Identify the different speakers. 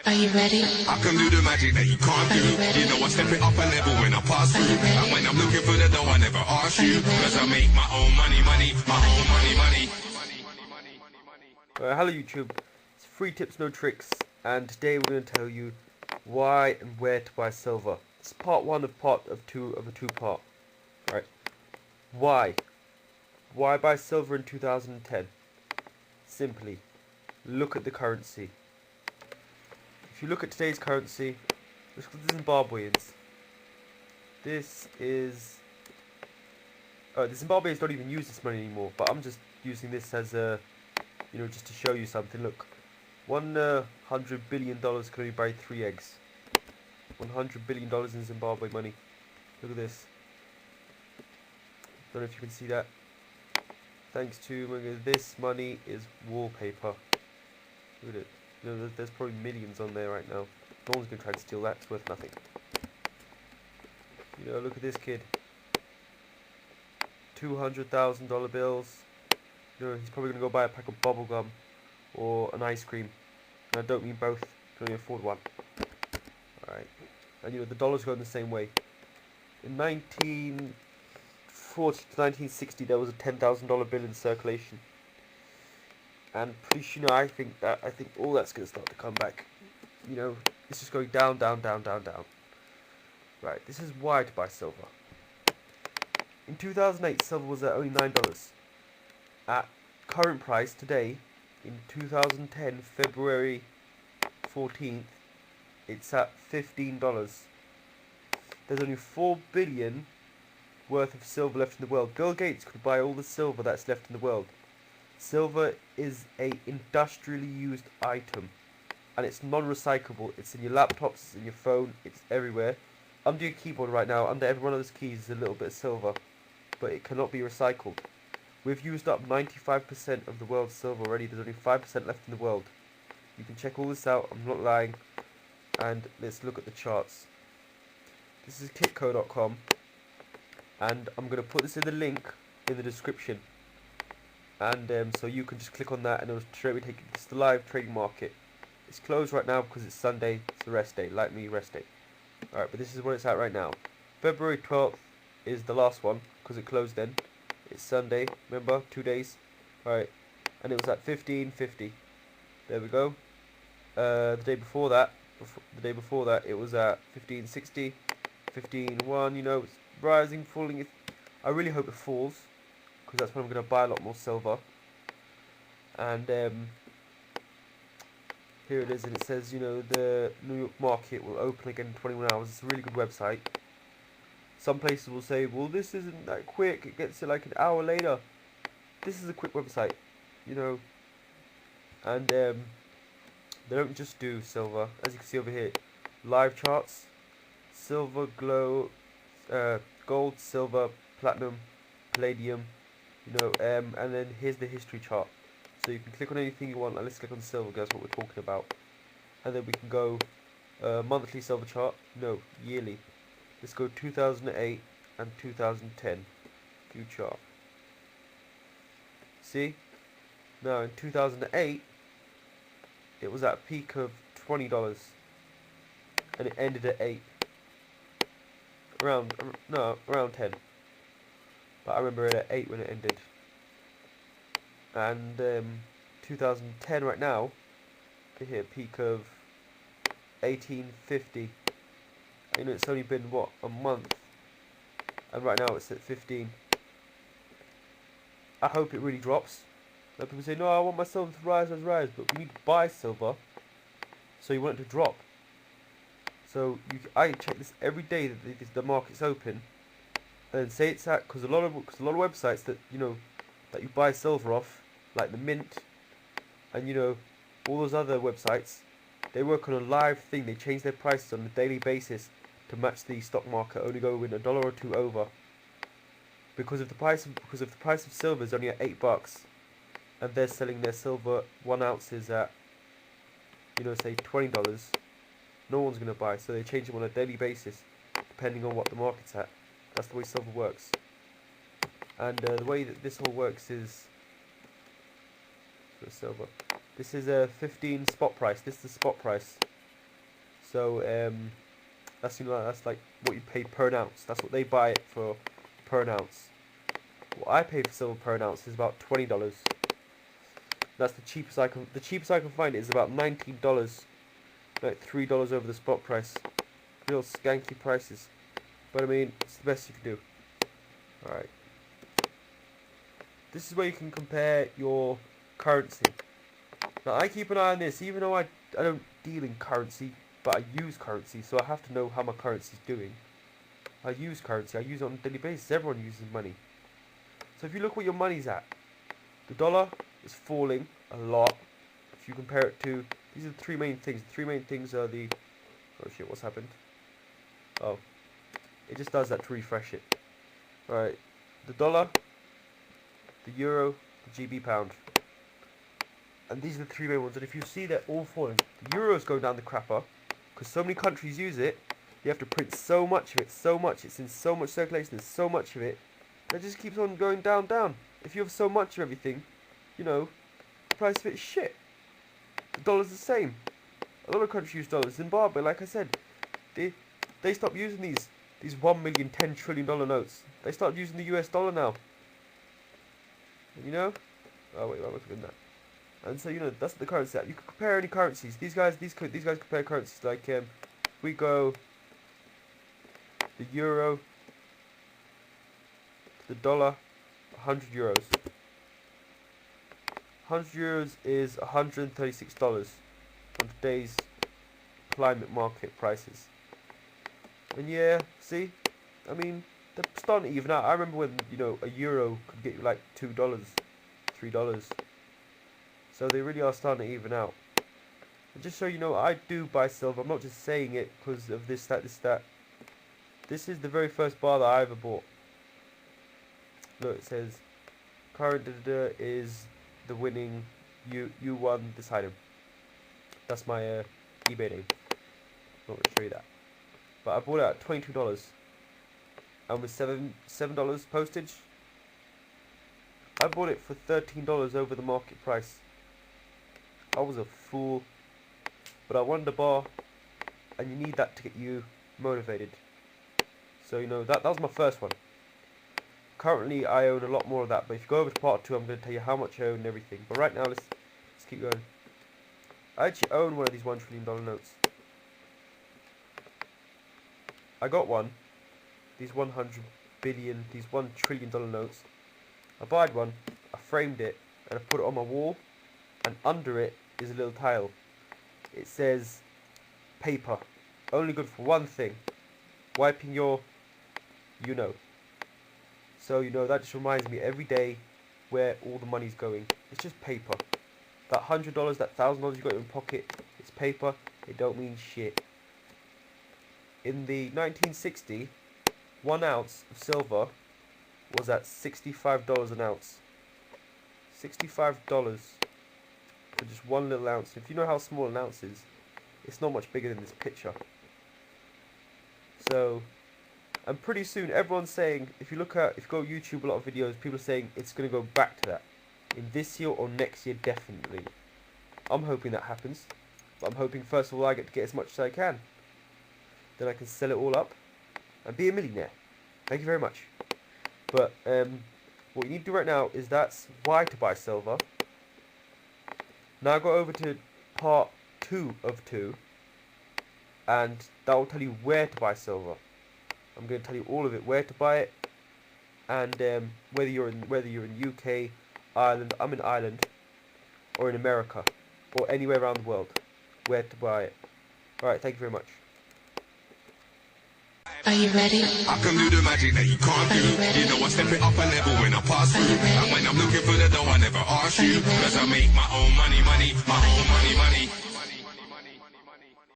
Speaker 1: Are you ready?
Speaker 2: I can do the magic that you can't do. You know I step it up a level when I pass through. And when I'm looking for the dough, I never ask you. Cause I make my own money, my own money.
Speaker 3: Hello YouTube, it's Free Tips No Tricks, and today we're going to tell you why and where to buy silver. It's part one of two of a two-part. Right? Why buy silver in 2010? Simply, look at the currency. If you look at today's currency, look at the Zimbabweans. The Zimbabweans don't even use this money anymore, but I'm just using this as a, just to show you something. Look, $100 billion can only buy 3 eggs. $100 billion in Zimbabwe money. Look at this. Don't know if you can see that. Thanks to this money is wallpaper. Look at it. There's probably millions on there right now. No one's gonna try and steal that. It's worth nothing. Look at this kid. $200,000 bills. He's probably gonna go buy a pack of bubble gum or an ice cream. And I don't mean both. Can only afford one. Alright. And the dollar's going the same way. In 1940 to 1960, there was a $10,000 bill in circulation. And pretty I think all that's going to start to come back. It's just going down, down, down, down, down. Right, this is why to buy silver. In 2008, silver was at only $9. At current price today, in 2010, February 14th, it's at $15. There's only 4 billion worth of silver left in the world. Bill Gates could buy all the silver that's left in the world. Silver is a industrially used item, and it's non-recyclable. It's in your laptops, it's in your phone, it's everywhere. Under your keyboard right now, under every one of those keys is a little bit of silver, but it cannot be recycled. We've used up 95% of the world's silver already. There's only 5% left in the world. You can check all this out, I'm not lying. And let's look at the charts. This is kitco.com, and I'm going to put this in the link in the description. And so you can just click on that and it'll straight away take you to the live trading market. It's closed right now because it's Sunday. It's a rest day, like me, rest day. Alright, but this is where it's at right now. February 12th is the last one because it closed then. It's Sunday, remember, 2 days. Alright, and it was at 15.50. There we go. The day before that, it was at 15.60, 15.1. It's rising, falling. I really hope it falls, because that's when I'm going to buy a lot more silver. And here it is, and it says, the New York market will open again in 21 hours. It's a really good website. Some places will say, well, this isn't that quick, it gets it like an hour later. This is a quick website, and they don't just do silver. As you can see over here, live charts, silver, gold, silver, platinum, palladium, and then here's the history chart. So you can click on anything you want. Let's click on silver, that's what we're talking about. And then we can go monthly silver chart, no, yearly. Let's go 2008 and 2010 view chart. See? Now in 2008, it was at a peak of $20, and it ended at 8. Around 10. But I remember it at 8 when it ended. And 2010 right now, we hit a peak of 18.50. It's only been what, a month, and right now it's at 15. I hope it really drops. Like people say, no, I want my silver to rise, but we need to buy silver, so you want it to drop. So I check this every day that the market's open, and say it's at, because a lot of websites that that you buy silver off, like the Mint, and all those other websites, they work on a live thing. They change their prices on a daily basis to match the stock market, only going $1 or $2 over. Because if the price of silver is only at $8, and they're selling their silver 1 ounce is at say $20, no one's gonna buy. So they change them on a daily basis, depending on what the market's at. That's the way silver works. And the way that this all works is for silver. This is a 15 spot price. This is the spot price. So that's that's like what you pay per ounce. That's what they buy it for per ounce. What I pay for silver per ounce is about $20. That's the cheapest I can. The cheapest I can find is about $19, like $3 over the spot price. Real skanky prices, but I mean it's the best you can do. All right. This is where you can compare your currency. Now I keep an eye on this, even though I don't deal in currency, but I use currency, so I have to know how my currency is doing. I use currency. I use it on a daily basis. Everyone uses money. So if you look what your money's at, the dollar is falling a lot. If you compare it to, these are the three main things. The three main things are the, oh shit, what's happened? Oh, it just does that to refresh it. Alright, the dollar, the euro, the GB pound. And these are the three main ones. And if you see they're all falling, the euro's going down the crapper, because so many countries use it, you have to print so much of it, so much, it's in so much circulation, there's so much of it, that just keeps on going down, down. If you have so much of everything, you know, the price of it is shit. The dollar's the same. A lot of countries use dollars. Zimbabwe, like I said, they stopped using these 1 million, $10 trillion notes. They started using the US dollar now. You know? Oh wait, why am I doing that? And so, you know, that's the currency. You can compare any currencies. These guys compare currencies. Like, we go the euro to the dollar, 100 euros. 100 euros is $136 on today's climate market prices. And yeah, see, I mean, they're starting to even out. I remember when, you know, a euro could get you like $2, $3. So they really are starting to even out. And just so you know, I do buy silver. I'm not just saying it because of this, that, this, that. This is the very first bar that I ever bought. Look, it says, current is the winning, you won this item. That's my eBay name. I'm not going to show you that. But I bought it at $22. And with $7 postage, I bought it for $13 over the market price. I was a fool, but I wanted a bar, and you need that to get you motivated. So, you know, that was my first one. Currently, I own a lot more of that, but if you go over to part 2, I'm going to tell you how much I own and everything. But right now, let's keep going. I actually own one of these $1 trillion notes. I got one. These 100 billion, these $1 trillion notes. I bought one, I framed it, and I put it on my wall, and under it is a little tile. It says, paper, only good for one thing, wiping your, you know. So, you know, that just reminds me every day where all the money's going. It's just paper. That $100, that $1,000 you got in your pocket, it's paper, it don't mean shit. In the 1960, 1 ounce of silver was at $65 an ounce. $65 for just one little ounce. If you know how small an ounce is, it's not much bigger than this picture. So, and pretty soon everyone's saying, if you go YouTube, a lot of videos, people are saying it's going to go back to that. In this year or next year, definitely. I'm hoping that happens. But I'm hoping first of all I get to get as much as I can. Then I can sell it all up and be a millionaire. Thank you very much. But what you need to do right now is that's why to buy silver. Now go over to part 2 of 2, and that will tell you where to buy silver. I'm going to tell you all of it, where to buy it, and whether you're in UK, Ireland, I'm in Ireland, or in America, or anywhere around the world, where to buy it. Alright, thank you very much.
Speaker 1: Are you ready?
Speaker 2: I can do the magic that you can't do. You know I step it up a level when I pass through. And when I'm looking for the dough, I never ask you. Cause I make my own money, my own